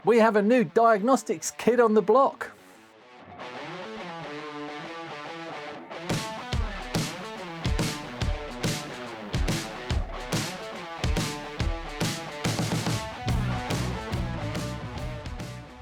We have a new diagnostics kit on the block.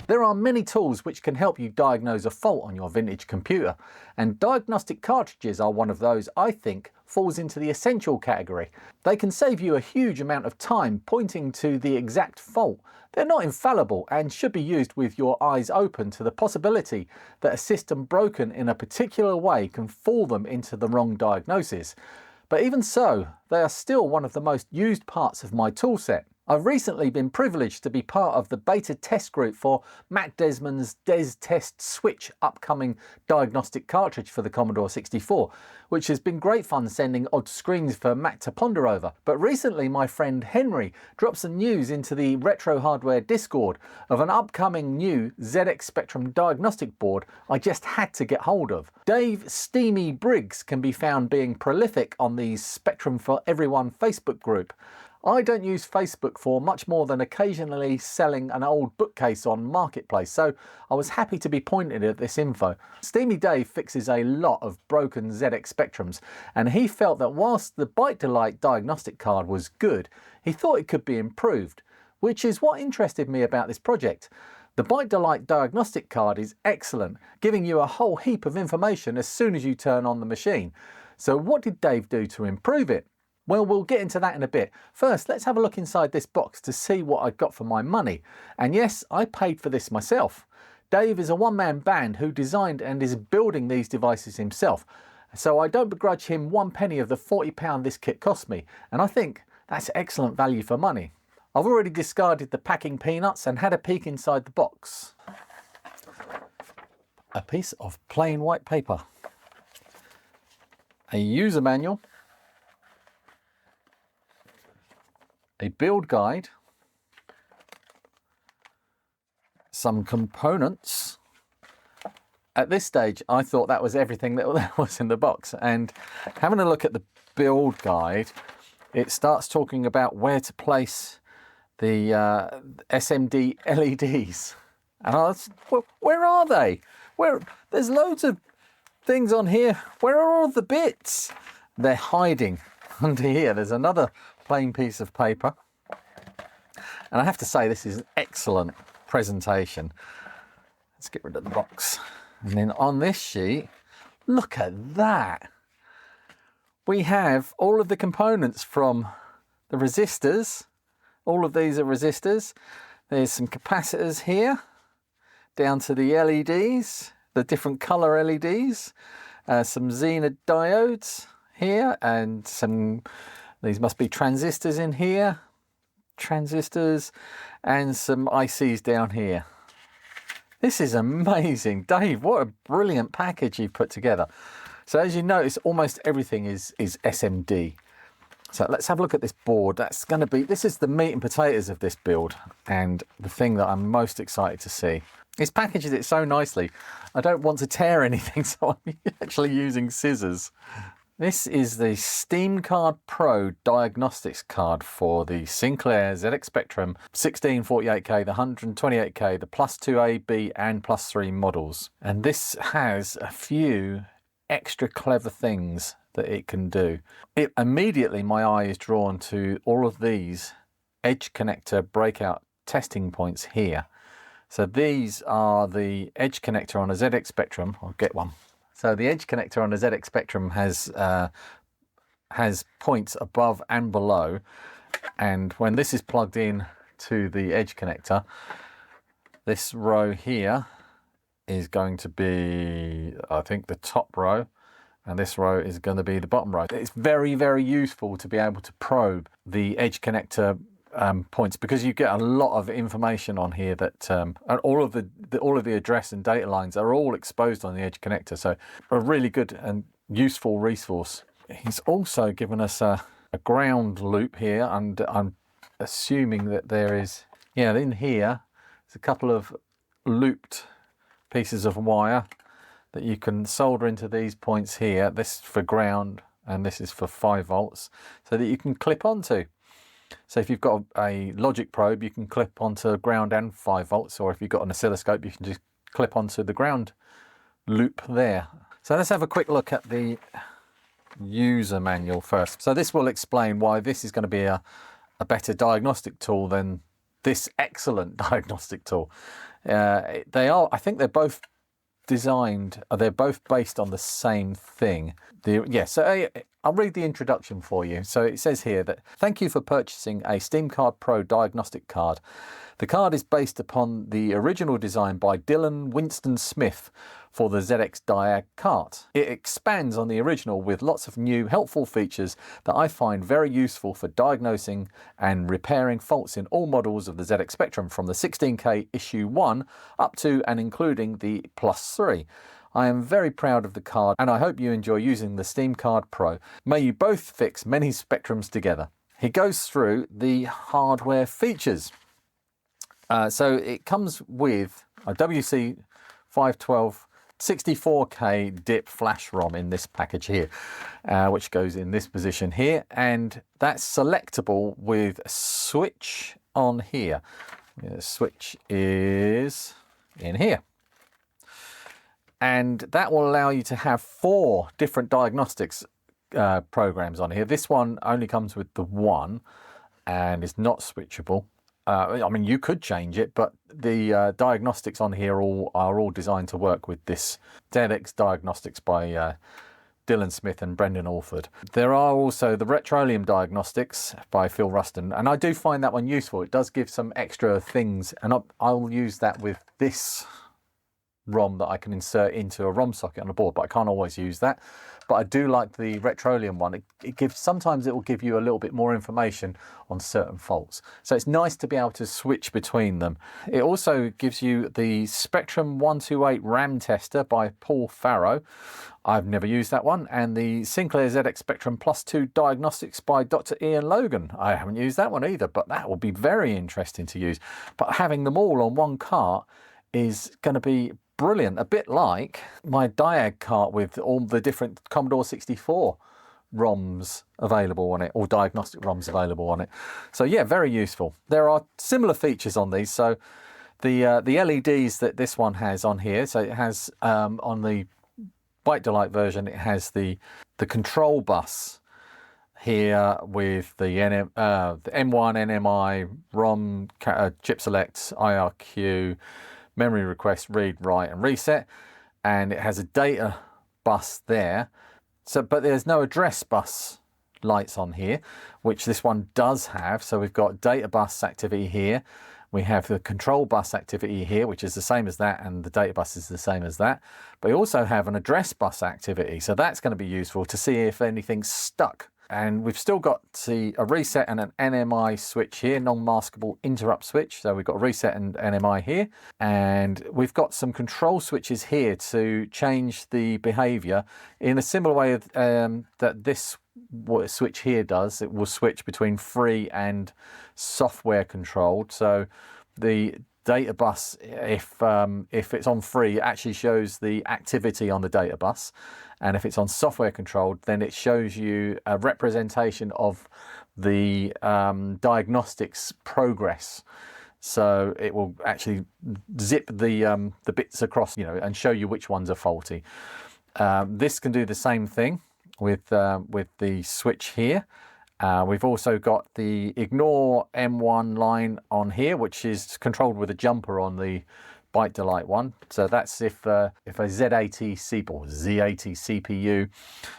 There are many tools which can help you diagnose a fault on your vintage computer, and diagnostic cartridges are one of those I think falls into the essential category. They can save you a huge amount of time pointing to the exact fault. They're not infallible and should be used with your eyes open to the possibility that a system broken in a particular way can fool them into the wrong diagnosis. But even so, they are still one of the most used parts of my toolset. I've recently been privileged to be part of the beta test group for Matt Desmond's DesTest Switch upcoming diagnostic cartridge for the Commodore 64, which has been great fun sending odd screens for Matt to ponder over. But recently my friend Henry dropped some news into the Retro Hardware Discord of an upcoming new ZX Spectrum diagnostic board I just had to get hold of. Dave Steamy Briggs can be found being prolific on the Spectrum for Everyone Facebook group. I don't use Facebook for much more than occasionally selling an old bookcase on Marketplace, so I was happy to be pointed at this info. Steamy Dave fixes a lot of broken ZX Spectrums, and he felt that whilst the Byte Delight diagnostic card was good, he thought it could be improved, which is what interested me about this project. The Byte Delight diagnostic card is excellent, giving you a whole heap of information as soon as you turn on the machine. So what did Dave do to improve it? Well, we'll get into that in a bit. First, let's have a look inside this box to see what I got for my money. And yes, I paid for this myself. Dave is a one-man band who designed and is building these devices himself. So I don't begrudge him one penny of the £40 this kit cost me. And I think that's excellent value for money. I've already discarded the packing peanuts and had a peek inside the box. A piece of plain white paper. A user manual. A build guide, some components. At this stage, I thought that was everything that was in the box. And having a look at the build guide, it starts talking about where to place the SMD LEDs. And I was, well, where are they? There's loads of things on here. Where are all the bits? They're hiding under here. There's another plain piece of paper, and I have to say this is an excellent presentation. Let's get rid of the box. And then on this sheet, look at that. We have all of the components from the resistors. All of these are resistors. There's some capacitors here, down to the LEDs, the different color LEDs, some Zener diodes here, and some, these must be transistors in here, transistors, and some ICs down here. This is amazing. Dave, what a brilliant package you've put together. So as you notice, almost everything is SMD. So let's have a look at this board. That's going to be, this is the meat and potatoes of this build, and the thing that I'm most excited to see. This packages it so nicely. I don't want to tear anything, so I'm actually using scissors. This is the SteamCard Pro Diagnostics card for the Sinclair ZX Spectrum 1648K, the 128K, the Plus 2A, B and Plus 3 models. And this has a few extra clever things that it can do. Immediately my eye is drawn to all of these edge connector breakout testing points here. So these are the edge connector on a ZX Spectrum. I'll get one. So the edge connector on the ZX Spectrum has points above and below, and when this is plugged in to the edge connector, this row here is going to be, I think, the top row, and this row is going to be the bottom row. It's very, very useful to be able to probe the edge connector points, because you get a lot of information on here that and all of the address and data lines are all exposed on the edge connector. So a really good and useful resource. He's also given us a ground loop here, and I'm assuming that there is, yeah, in here there's a couple of looped pieces of wire that you can solder into these points here. This is for ground and this is for 5 volts, so that you can clip onto. So if you've got a logic probe, you can clip onto ground and 5 volts, or if you've got an oscilloscope, you can just clip onto the ground loop there. So let's have a quick look at the user manual first. So this will explain why this is going to be a better diagnostic tool than this excellent diagnostic tool. I think they're both designed, they're both based on the same thing. So I'll read the introduction for you. So it says here that, thank you for purchasing a SteamCard Pro diagnostic card. The card is based upon the original design by Dillon Winston Smith for the ZX Diag cart. It expands on the original with lots of new helpful features that I find very useful for diagnosing and repairing faults in all models of the ZX Spectrum from the 16K issue 1 up to and including the Plus 3. I am very proud of the card and I hope you enjoy using the SteamCard Pro. May you both fix many Spectrums together. He goes through the hardware features. So it comes with a WC512 64K DIP flash ROM in this package here, which goes in this position here, and that's selectable with a switch on here. The switch is in here. And that will allow you to have 4 different diagnostics programs on here. This one only comes with the one and is not switchable. I mean, you could change it, but the diagnostics on here are all designed to work with this ZX Diagnostics by Dillon Smith and Brendan Alford. There are also the Retrolium Diagnostics by Phil Ruston, and I do find that one useful. It does give some extra things, and I'll use that with this ROM that I can insert into a ROM socket on a board, but I can't always use that. But I do like the Retrolium one. Sometimes it will give you a little bit more information on certain faults. So it's nice to be able to switch between them. It also gives you the Spectrum 128 RAM tester by Paul Farrow. I've never used that one. And the Sinclair ZX Spectrum Plus 2 Diagnostics by Dr. Ian Logan. I haven't used that one either, but that will be very interesting to use. But having them all on one cart is going to be brilliant, a bit like my Diag cart with all the different Commodore 64 ROMs available on it, or diagnostic ROMs available on it. So yeah, very useful. There are similar features on these. So the LEDs that this one has on here, so it has on the Byte Delight version, it has the control bus here with the M1, NMI, ROM, chip select, IRQ, memory request, read, write and reset, and it has a data bus there. So, but there's no address bus lights on here, which this one does have. So we've got data bus activity here. We have the control bus activity here, which is the same as that, and the data bus is the same as that. But we also have an address bus activity. So that's going to be useful to see if anything's stuck. And we've still got a reset and an NMI switch here, non-maskable interrupt switch. So we've got reset and NMI here. And we've got some control switches here to change the behavior in a similar way that this switch here does. It will switch between free and software controlled. So the data bus, if it's on free, it actually shows the activity on the data bus. And if it's on software controlled, then it shows you a representation of the diagnostics progress. So it will actually zip the bits across, and show you which ones are faulty. This can do the same thing with the switch here. We've also got the ignore M1 line on here, which is controlled with a jumper on the Byte Delight one. So that's if a Z80 or Z80 CPU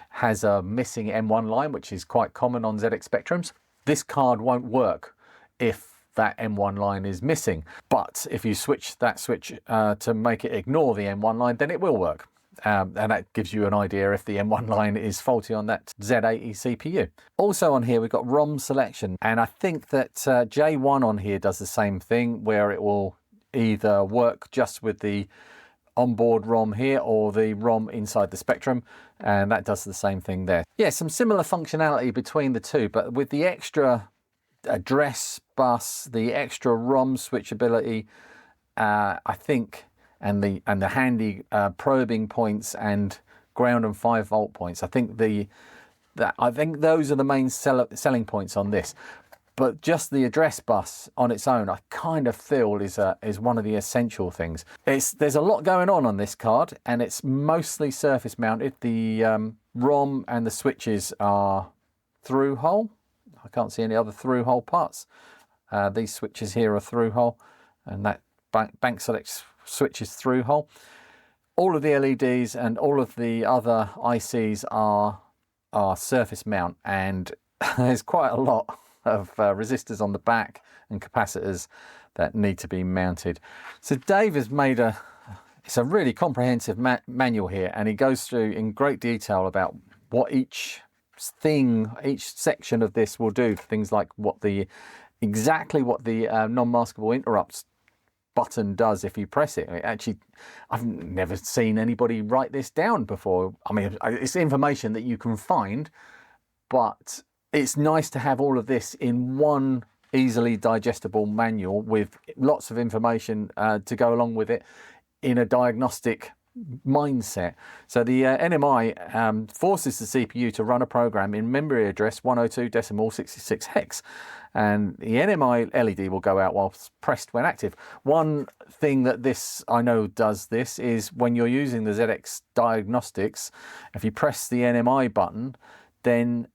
has a missing M1 line, which is quite common on ZX Spectrums. This card won't work if that M1 line is missing. But if you switch that switch to make it ignore the M1 line, then it will work. And that gives you an idea if the M1 line is faulty on that Z80 CPU. Also on here, we've got ROM selection. And I think that J1 on here does the same thing, where it will either work just with the onboard ROM here or the ROM inside the Spectrum, and that does the same thing there. Yeah, some similar functionality between the two, but with the extra address bus, the extra ROM switchability, I think, and the handy probing points and ground and 5-volt points. I think those are the main selling points on this. But just the address bus on its own, I kind of feel is one of the essential things. There's a lot going on this card, and it's mostly surface mounted. The ROM and the switches are through hole. I can't see any other through hole parts. These switches here are through hole, and that bank select switch is through hole. All of the LEDs and all of the other ICs are surface mount, and there's quite a lot of resistors on the back and capacitors that need to be mounted. So Dave has made it's a really comprehensive manual here, and he goes through in great detail about what each section of this will do. Things like exactly what the non-maskable interrupts button does if you press it. Actually, I've never seen anybody write this down before. I mean, it's information that you can find, but it's nice to have all of this in one easily digestible manual with lots of information to go along with it in a diagnostic mindset. So the NMI forces the CPU to run a program in memory address 102.66 hex, and the NMI LED will go out while pressed when active. One thing that this I know does this is when you're using the ZX Diagnostics, if you press the NMI button, then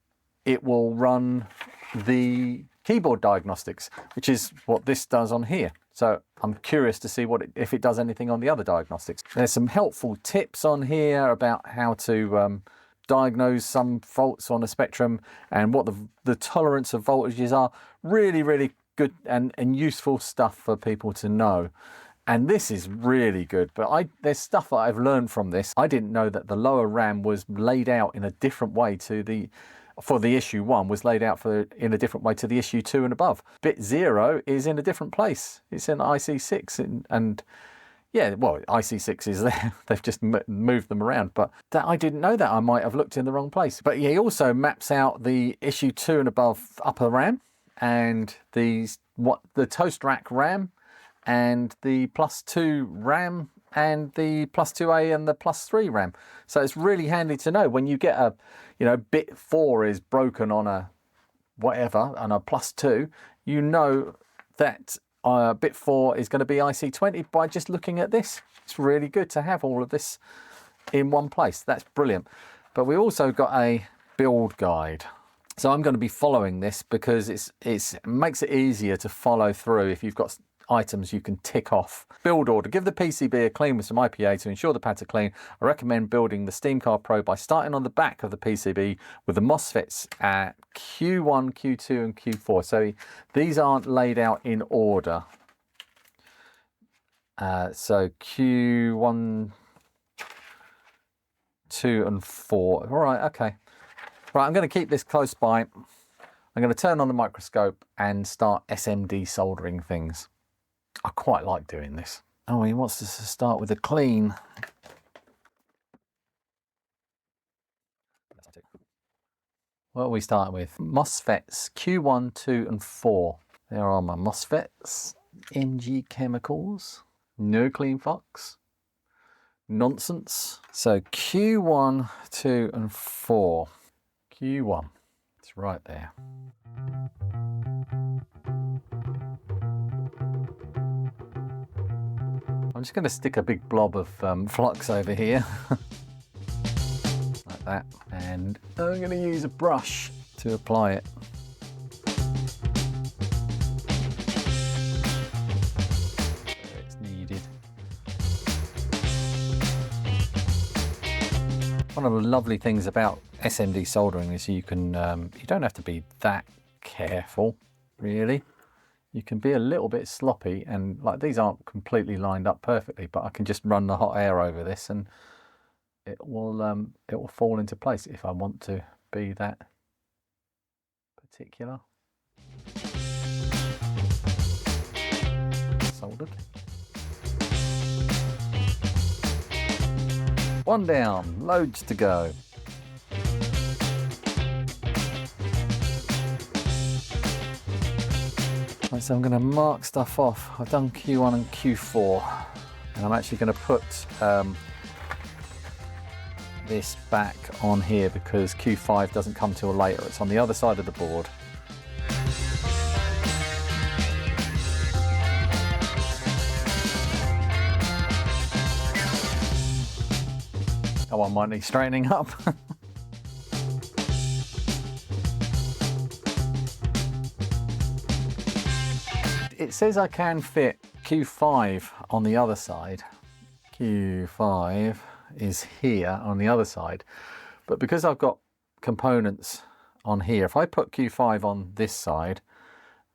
it will run the keyboard diagnostics, which is what this does on here. So I'm curious to see if it does anything on the other diagnostics. There's some helpful tips on here about how to diagnose some faults on a spectrum and what the tolerance of voltages are. Really, really good and useful stuff for people to know. And this is really good, but there's stuff that I've learned from this. I didn't know that the lower RAM was laid out in a different way for the issue 1 was laid out in a different way to the issue 2 and above. Bit 0 is in a different place. It's in IC6 and yeah, well, IC6 is there. They've just moved them around, but I didn't know that. I might have looked in the wrong place. But yeah, he also maps out the issue 2 and above upper RAM and the toast rack RAM and the +2 RAM and the +2A and the +3 RAM. So it's really handy to know when you get bit 4 is broken on a whatever, on a +2, you know that bit 4 is going to be IC20 by just looking at this. It's really good to have all of this in one place. That's brilliant. But we also got a build guide. So I'm going to be following this because it makes it easier to follow through if you've got items you can tick off. Build order. Give the PCB a clean with some IPA to ensure the pads are clean. I recommend building the SteamCard Pro by starting on the back of the PCB with the Mosfets at Q1, Q2 and Q4. So these aren't laid out in order. So Q1, 2 and 4. All right, okay. Right, I'm going to keep this close by. I'm going to turn on the microscope and start SMD soldering things. I quite like doing this. Oh, he wants us to start with a clean. What are we starting with? Mosfets, Q1, 2 and 4. There are my Mosfets. MG Chemicals. No Clean Fox. Nonsense. So Q1, 2 and 4. Q1. It's right there. I'm just going to stick a big blob of flux over here, like that, and I'm going to use a brush to apply it. Where it's needed. One of the lovely things about SMD soldering is you don't have to be that careful, really. You can be a little bit sloppy, and like these aren't completely lined up perfectly, but I can just run the hot air over this and it will fall into place if I want to be that particular. Soldered. One down, loads to go. Right, so I'm going to mark stuff off. I've done Q1 and Q4, and I'm actually going to put this back on here because Q5 doesn't come till later. It's on the other side of the board. one might need straightening up. It says I can fit Q5 on the other side. Q5 is here on the other side, but because I've got components on here, if I put Q5 on this side,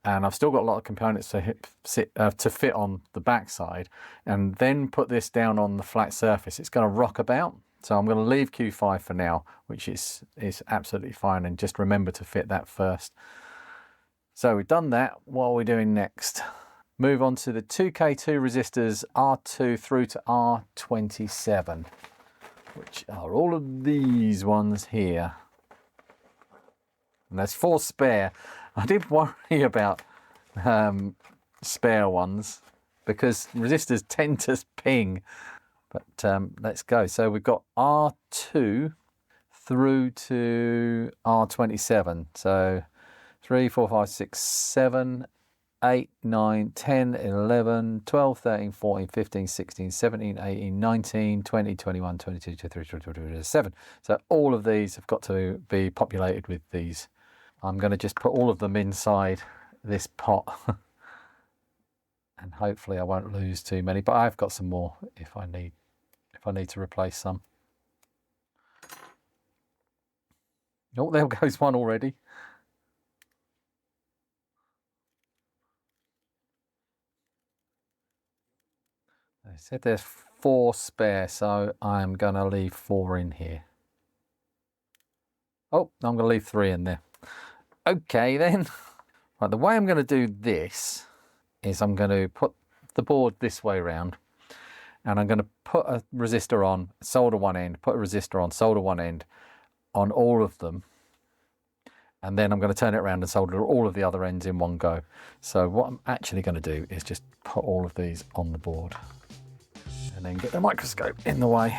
and I've still got a lot of components to fit on the back side, and then put this down on the flat surface, it's going to rock about. So I'm going to leave Q5 for now, which is absolutely fine, and just remember to fit that first. So we've done that. What are we doing next? Move on to the 2K2 resistors R2 through to R27, which are all of these ones here. And there's 4 spare. I did worry about spare ones because resistors tend to ping. But let's go. So we've got R2 through to R27. So 3, 4, 5, 6, 7, 8, 9, 10, 11, 12, 13, 14, 15, 16, 17, 18, 19, 20, 21, 22, 23, 24, 27. So all of these have got to be populated with these. I'm going to just put all of them inside this pot. And hopefully I won't lose too many, but I've got some more if I need to replace some. Oh, there goes one already. I said there's 4 spare, so I'm going to leave 4 in here. Oh, I'm going to leave 3 in there. Okay then. Right, the way I'm going to do this is I'm going to put the board this way around, and I'm going to put a resistor on, solder one end, put a resistor on, solder one end on all of them, and then I'm going to turn it around and solder all of the other ends in one go. So what I'm actually going to do is just put all of these on the board and then get the microscope in the way.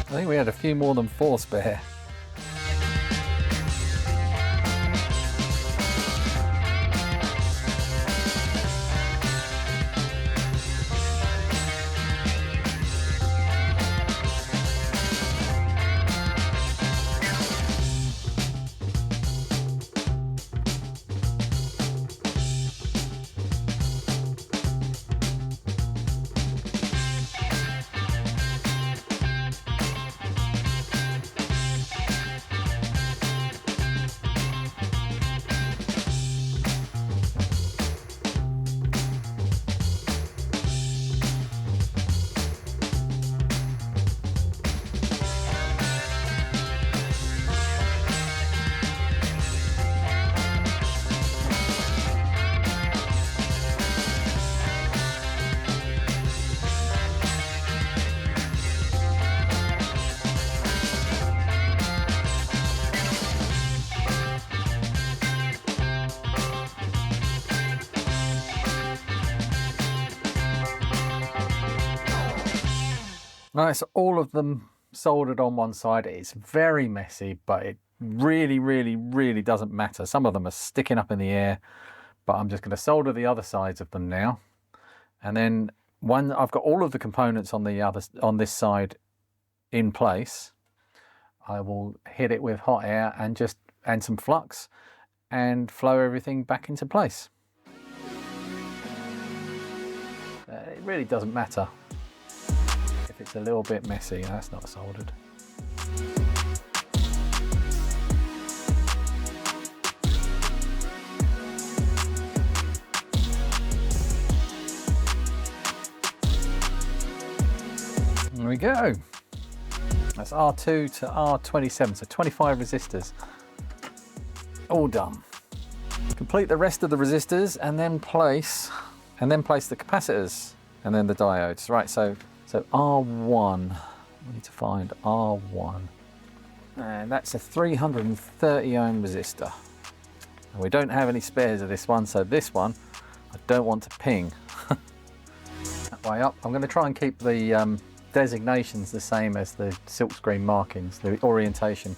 I think we had a few more than 4 spare. Right, so all of them soldered on one side. It's very messy, but it really doesn't matter. Some of them are sticking up in the air, but I'm just going to solder the other sides of them now. And then when I've got all of the components on this side in place, I will hit it with hot air and some flux and flow everything back into place. It really doesn't matter if it's a little bit messy. That's not soldered. There we go. That's R2 to R27, so 25 resistors. All done. Complete the rest of the resistors and then place the capacitors and then the diodes. Right, so R1, we need to find R1. And that's a 330 ohm resistor. And we don't have any spares of this one, so this one I don't want to ping. way up. I'm going to try and keep the designations the same as the silkscreen markings, the orientation.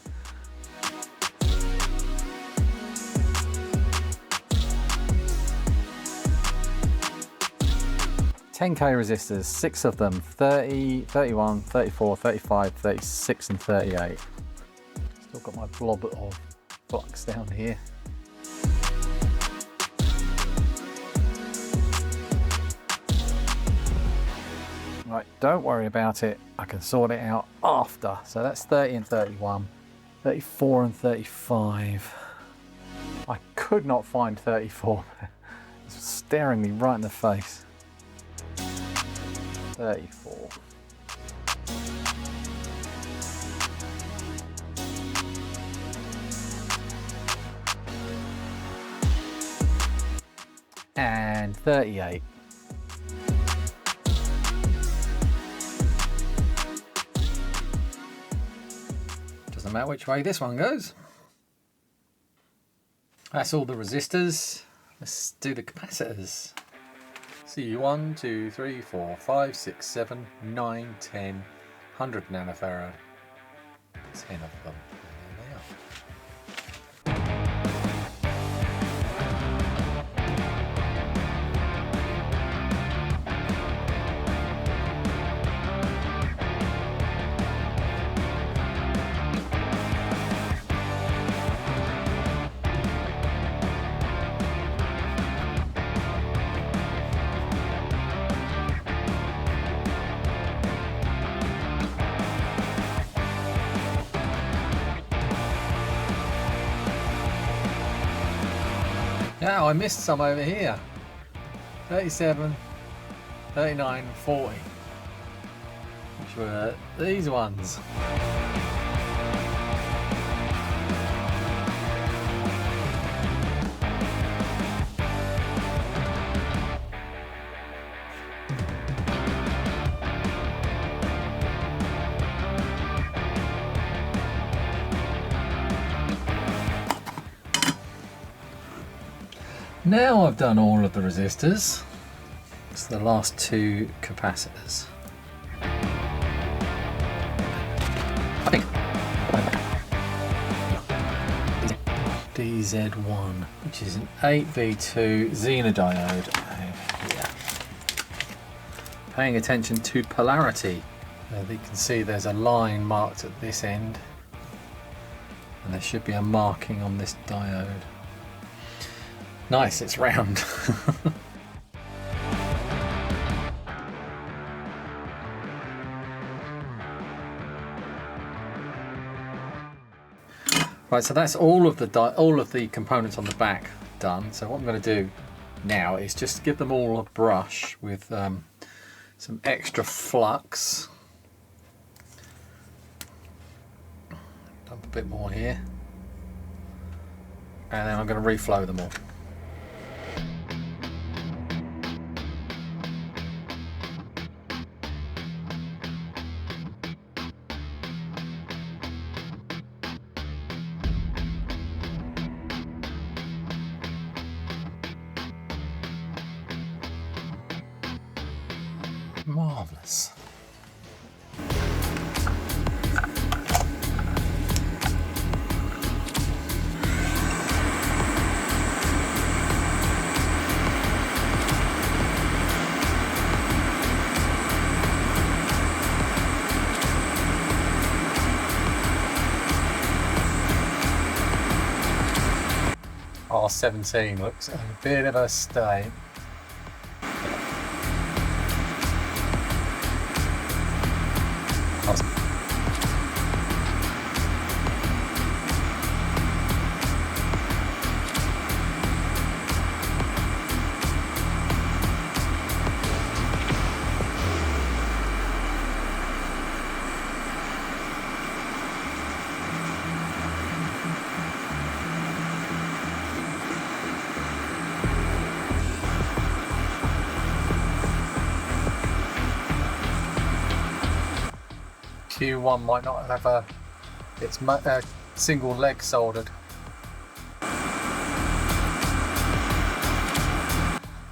10k resistors, 6 of them, 30, 31, 34, 35, 36 and 38. Still got my blob of flux down here. Right, don't worry about it, I can sort it out after. So that's 30 and 31, 34 and 35. I could not find 34, it's staring me right in the face. 34. And 38. Doesn't matter which way this one goes. That's all the resistors. Let's do the capacitors. See, 1, 2, 3, 4, 5, 6, 7, 9, 10, 100 nanofarad. 10 of them. There they are. Now I missed some over here. 37, 39, 40. Which were these ones. Now I've done all of the resistors. It's the last 2 capacitors. DZ1, which is an 8V2 Zener diode over here. Paying attention to polarity. You can see there's a line marked at this end, and there should be a marking on this diode. Nice, it's round. Right, so that's all of the components on the back done. So what I'm going to do now is just give them all a brush with some extra flux. Dump a bit more here, and then I'm going to reflow them all. Marvellous. R17 looks a bit of a stain. Q1 might not have its single leg soldered.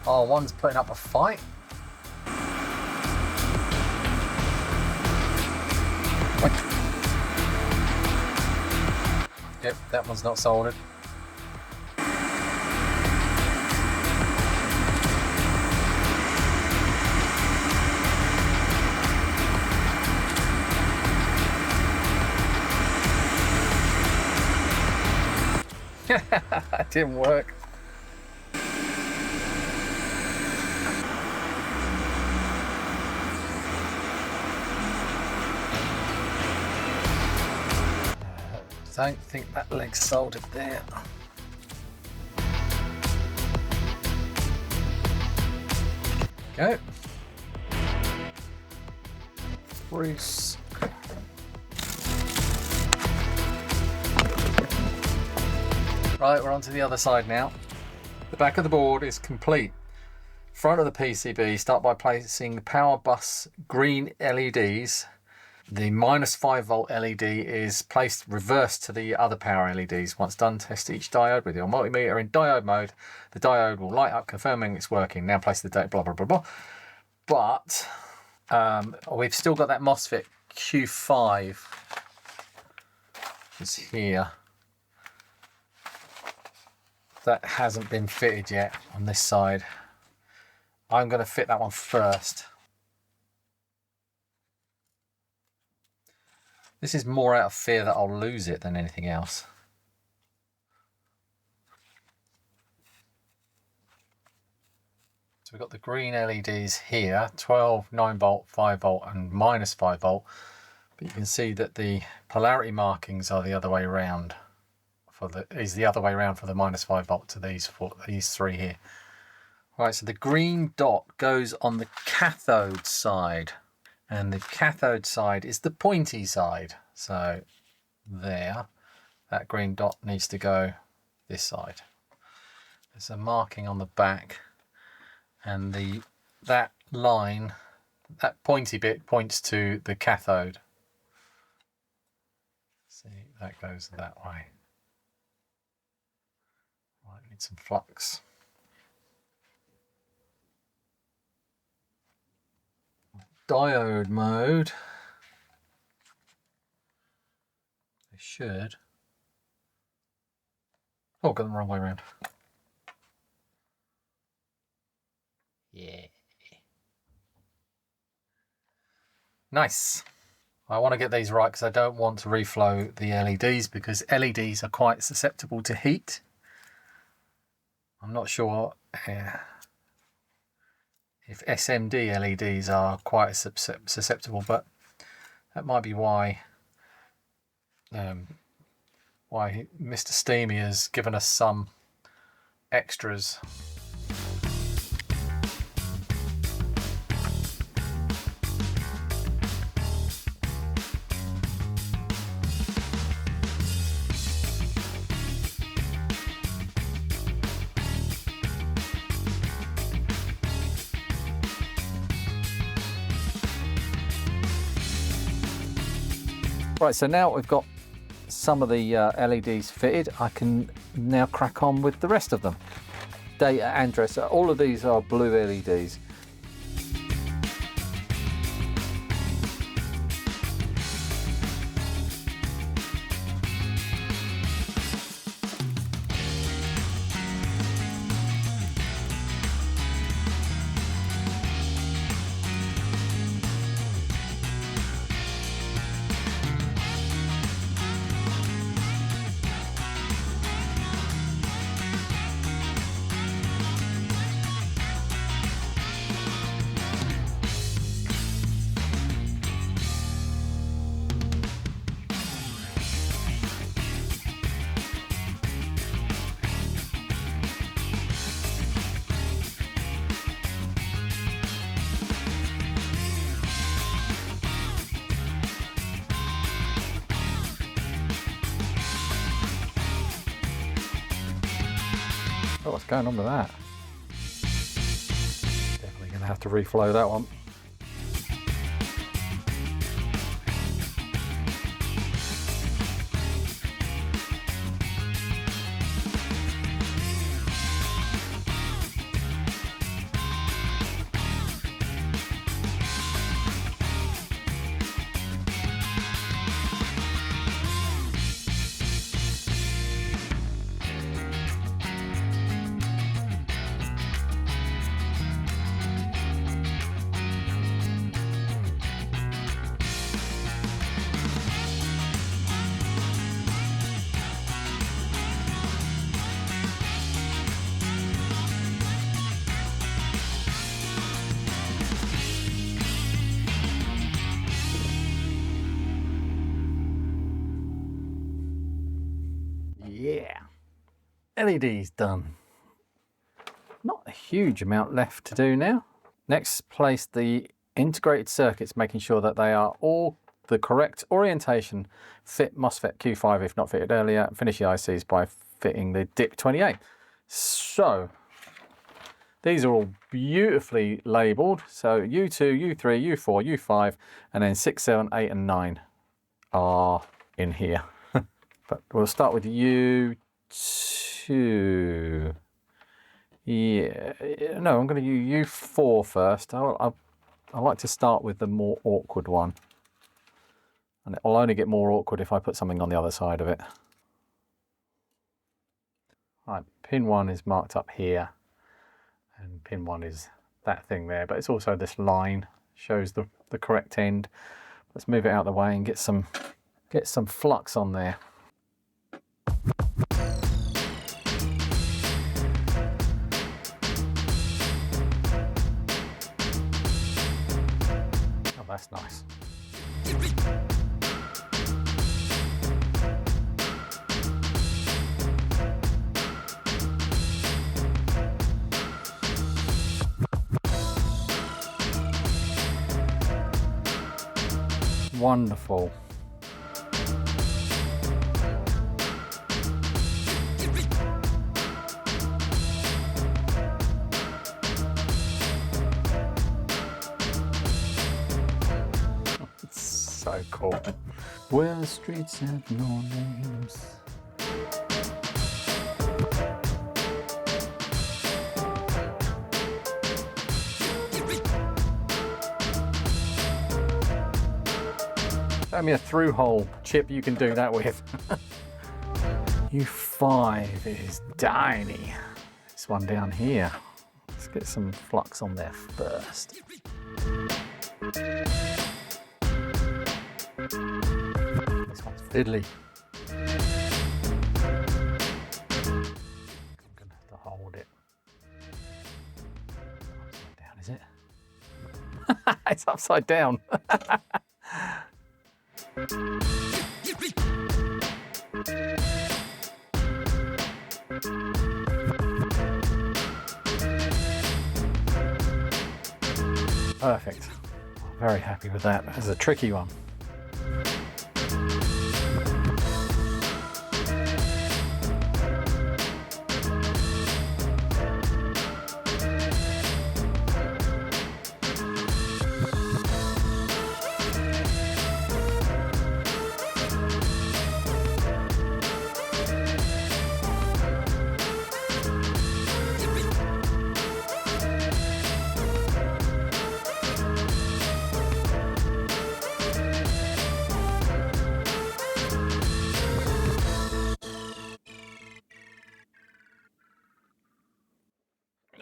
Oh, one's putting up a fight. Yep, that one's not soldered. It didn't work. Don't think that leg's soldered there. Go. Bruce. Right, we're on to the other side now. The back of the board is complete. Front of the PCB, start by placing the power bus green LEDs. The -5 volt LED is placed reversed to the other power LEDs. Once done, test each diode with your multimeter in diode mode. The diode will light up, confirming it's working. Now place the date, blah, blah, blah, blah. But we've still got that MOSFET Q5. It's here. That hasn't been fitted yet on this side. I'm going to fit that one first. This is more out of fear that I'll lose it than anything else. So we've got the green LEDs here, 12, 9 volt, 5 volt and -5 volt. But you can see that the polarity markings are the other way around. Is the other way around for the -5 volt to these three here. Right, so the green dot goes on the cathode side. And the cathode side is the pointy side. So there, that green dot needs to go this side. There's a marking on the back, and that line, that pointy bit points to the cathode. See, that goes that way. Right, need some flux. Diode mode. They should. Oh, got them the wrong way around. Yeah. Nice. I want to get these right because I don't want to reflow the LEDs because LEDs are quite susceptible to heat. I'm not sure if SMD LEDs are quite susceptible, but that might be why Mr. Steamy has given us some extras. Right, so now we've got some of the LEDs fitted, I can now crack on with the rest of them. Data and address, all of these are blue LEDs. Oh, what's going on with that? Definitely going to have to reflow that one. LED's done. Not a huge amount left to do now. Next, place the integrated circuits, making sure that they are all the correct orientation. Fit MOSFET Q5 if not fitted earlier. Finish the ICs by fitting the DIP 28. So these are all beautifully labelled. So U2, U3, U4, U5, and then 6, 7, 8, and 9 are in here. But we'll start with U2. Yeah, no, I'm going to use U4 first. I like to start with the more awkward one. And it'll only get more awkward if I put something on the other side of it. Right, pin 1 is marked up here. And pin 1 is that thing there. But it's also this line, shows the correct end. Let's move it out of the way and get some flux on there. Oh, that's nice. Wonderful. So cool. Where the streets have no names. Show me a through hole chip you can do that with. U5 is tiny. This one down here. Let's get some flux on there first. This one's fiddly. I'm gonna have to hold it. Upside down, is it? It's upside down. Perfect. Very happy with that. That's a tricky one.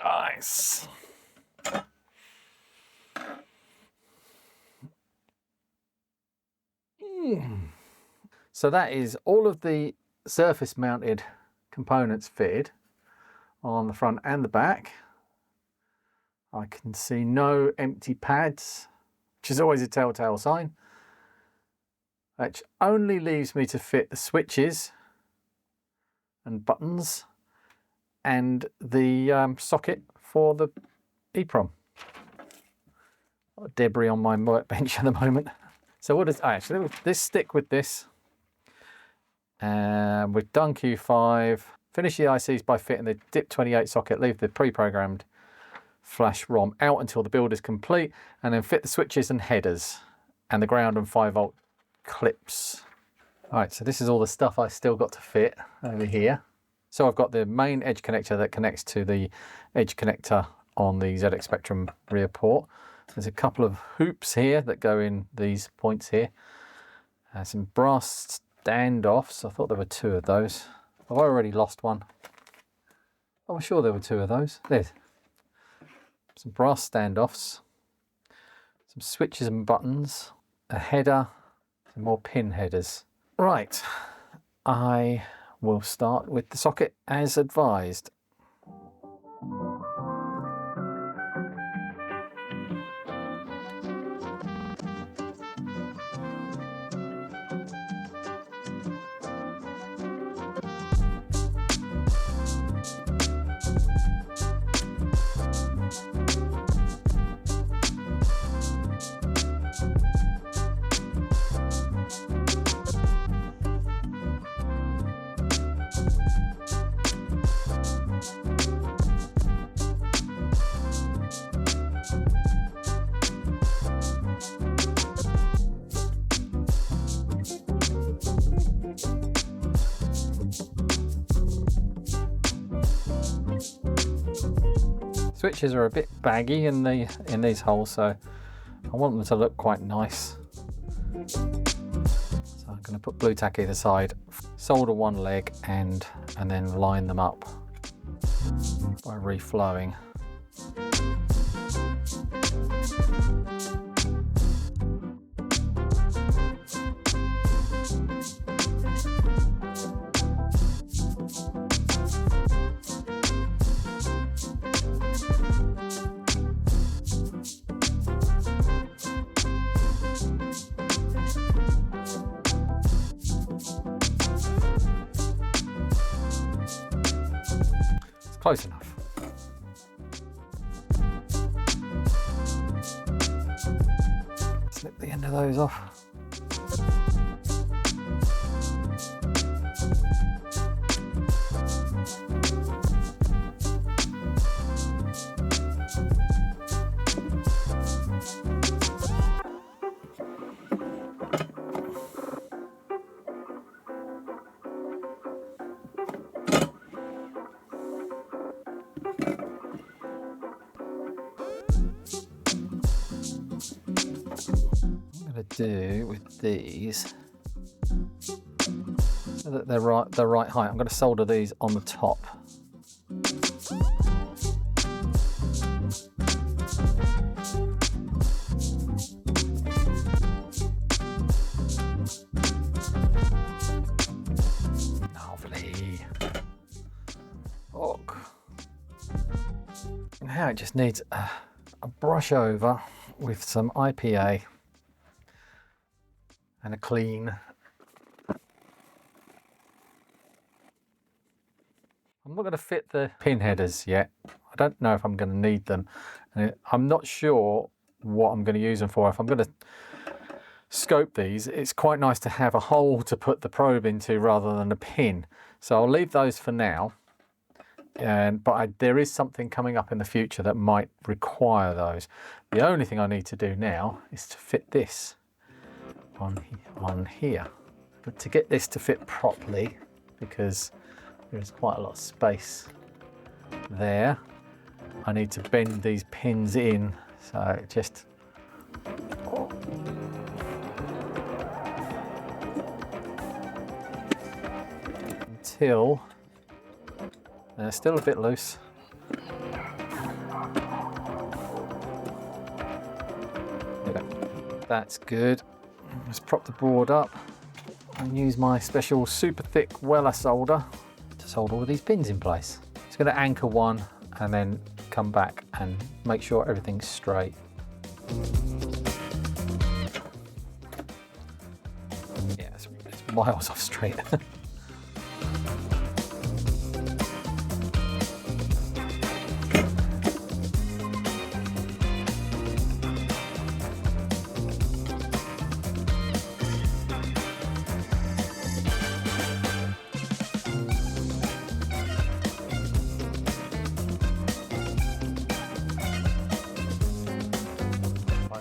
Nice. So that is all of the surface mounted components fitted on the front and the back. I can see no empty pads, which is always a telltale sign. Which only leaves me to fit the switches and buttons and the socket for the EEPROM. Debris on my workbench at the moment. So what does, actually, this stick with this. And we've done Q5. Finish the ICs by fitting the DIP 28 socket. Leave the pre-programmed flash ROM out until the build is complete. And then fit the switches and headers. And the ground and 5-volt clips. All right, so this is all the stuff I still got to fit over here. So I've got the main edge connector that connects to the edge connector on the ZX Spectrum rear port. There's a couple of hoops here that go in these points here. Some brass standoffs. I thought there were 2 of those. I've already lost one. I'm sure there were 2 of those. There's some brass standoffs, some switches and buttons, a header, some more pin headers. Right, I will start with the socket as advised. Switches are a bit baggy in these holes, so I want them to look quite nice. So I'm going to put blue tack either side, solder one leg and then line them up by reflowing. Close enough. Snip the end of those off. Do with these so that they're the right height. I'm going to solder these on the top. Lovely. Oh. Now it just needs a brush over with some IPA and a clean. I'm not going to fit the pin headers yet. I don't know if I'm going to need them. And I'm not sure what I'm going to use them for. If I'm going to scope these, it's quite nice to have a hole to put the probe into rather than a pin. So I'll leave those for now. But there is something coming up in the future that might require those. The only thing I need to do now is to fit this on here, but to get this to fit properly, because there's quite a lot of space there, I need to bend these pins in, so just until they're still a bit loose. That's good. Just prop the board up and use my special super thick Weller solder to solder all these pins in place. Just going to anchor one and then come back and make sure everything's straight. Yeah, it's miles off straight.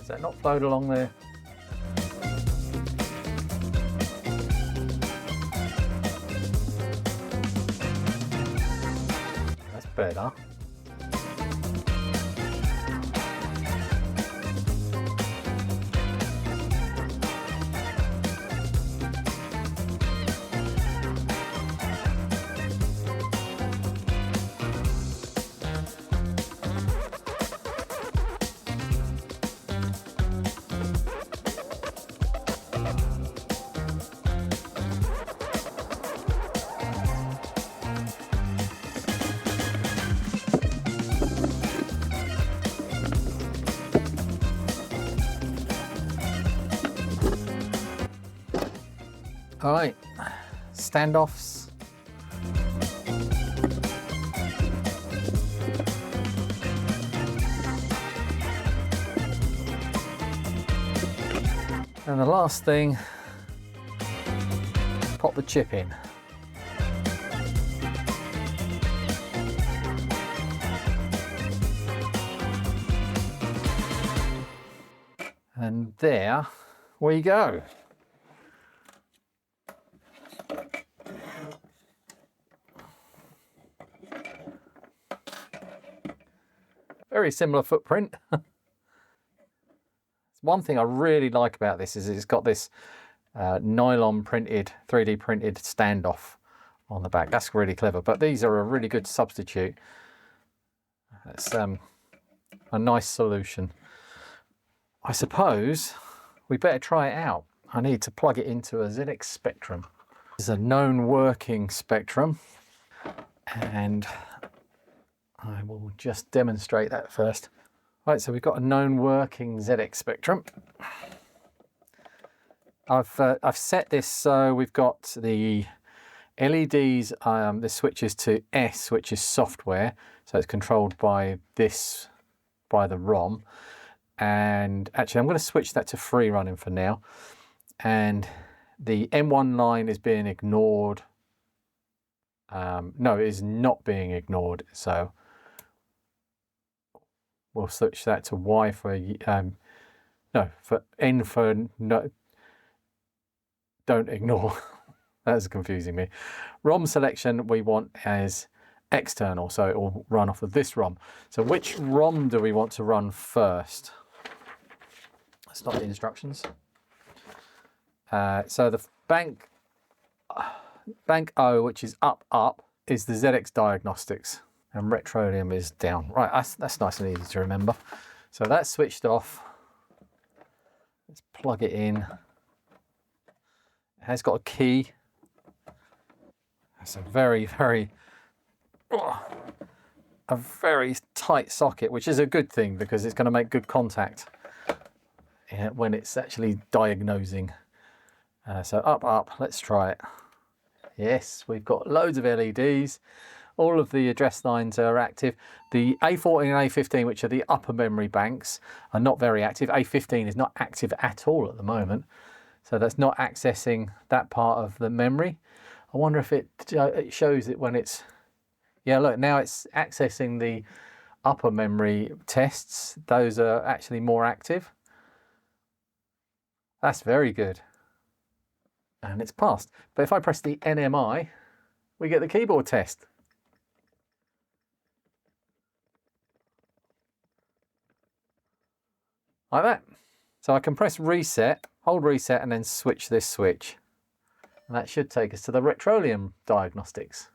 Is that not flowed along there? That's better. All right, standoffs. And the last thing, pop the chip in. And there we go. very similar footprint. One thing I really like about this is it's got this nylon printed, 3D printed standoff on the back. That's really clever, but these are a really good substitute. It's a nice solution. I suppose we better try it out. I need to plug it into a ZX Spectrum. This is a known working Spectrum, and I will just demonstrate that first. Right, so we've got a known working ZX Spectrum. I've set this so we've got the LEDs, the switches to S, which is software, so it's controlled by this, by the ROM. And actually I'm going to switch that to free running for now. And the M1 line is being ignored. No, it is not being ignored, so we'll switch that to Y for no, for N for no, don't ignore. That's confusing me. ROM selection we want as external, so it will run off of this ROM. So which ROM do we want to run first? That's not the instructions. So the bank O, which is up, is the ZX Diagnostics, and Retrolium is down. Right, that's nice and easy to remember. So that's switched off. Let's plug it in. It has got a key. That's a very tight socket, which is a good thing because it's going to make good contact when it's actually diagnosing. So up, let's try it. Yes, we've got loads of LEDs. All of the address lines are active. The A14 and A15, which are the upper memory banks, are not very active. A15 is not active at all at the moment. So that's not accessing that part of the memory. I wonder if it shows it when it's... Yeah, look, now it's accessing the upper memory tests. Those are actually more active. That's very good. And it's passed. But if I press the NMI, we get the keyboard test. Like that. So I can press reset, hold reset, and then switch this switch. And that should take us to the Retrolium Diagnostics.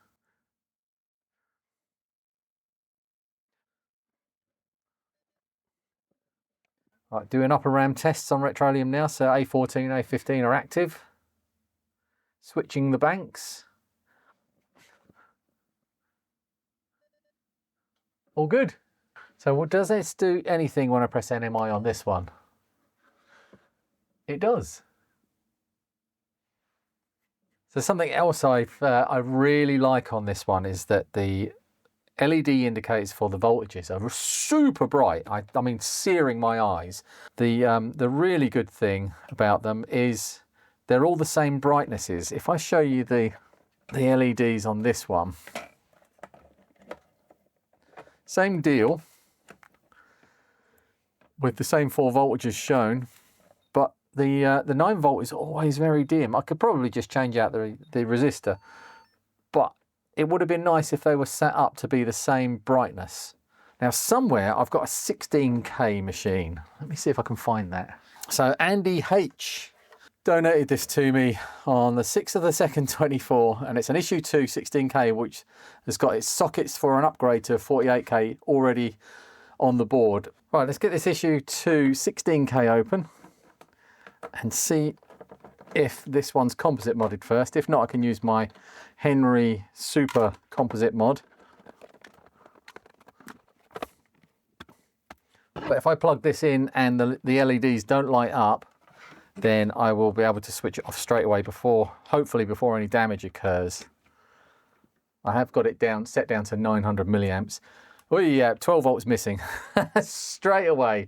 Right, doing upper RAM tests on Retrolium now. So A14, A15 are active. Switching the banks. All good. So does this do anything when I press NMI on this one? It does. So something else I really like on this one is that the LED indicators for the voltages are super bright. I mean, searing my eyes. The really good thing about them is they're all the same brightnesses. If I show you the LEDs on this one, same deal with the same 4 voltages shown, but the 9 volt is always very dim. I could probably just change out the resistor, but it would have been nice if they were set up to be the same brightness. Now somewhere I've got a 16K machine. Let me see if I can find that. So Andy H donated this to me on the 6th of the 2nd, 24, and it's an issue 2 16K, which has got its sockets for an upgrade to 48K already on the board. Right, let's get this issue 2 16K open and see if this one's composite modded first. If not, I can use my Henry Super composite mod. But if I plug this in and the LEDs don't light up, then I will be able to switch it off straight away hopefully before any damage occurs. I have got it set down to 900 milliamps. Oh yeah, 12 volts missing. Straight away.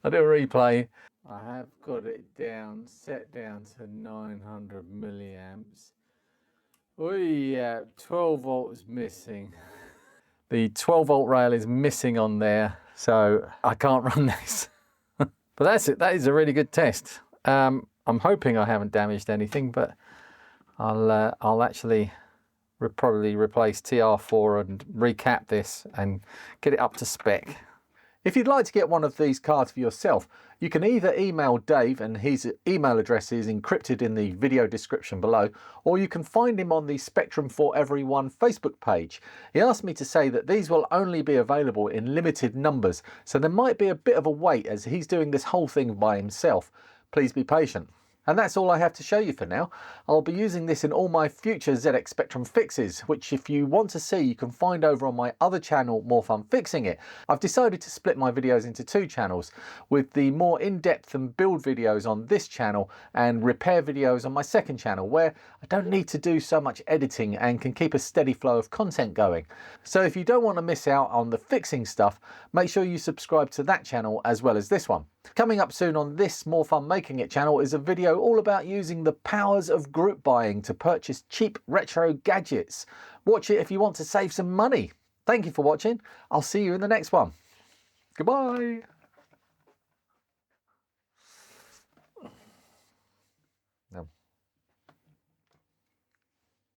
I'll do a replay. I have got it set down to 900 milliamps. Oh yeah, 12 volts missing. The 12 volt rail is missing on there, so I can't run this. But that's it. That is a really good test. I'm hoping I haven't damaged anything, but I'll actually probably replace TR4 and recap this and get it up to spec. If you'd like to get one of these cards for yourself, you can either email Dave, and his email address is encrypted in the video description below, or you can find him on the Spectrum for Everyone Facebook page. He asked me to say that these will only be available in limited numbers, so there might be a bit of a wait as he's doing this whole thing by himself. Please be patient. And that's all I have to show you for now. I'll be using this in all my future ZX Spectrum fixes, which if you want to see, you can find over on my other channel, More Fun Fixing It. I've decided to split my videos into two channels, with the more in-depth and build videos on this channel and repair videos on my second channel, where I don't need to do so much editing and can keep a steady flow of content going. So if you don't want to miss out on the fixing stuff, make sure you subscribe to that channel as well as this one. Coming up soon on this More Fun Making It channel is a video all about using the powers of group buying to purchase cheap retro gadgets. Watch it if you want to save some money. Thank you for watching. I'll see you in the next one. Goodbye.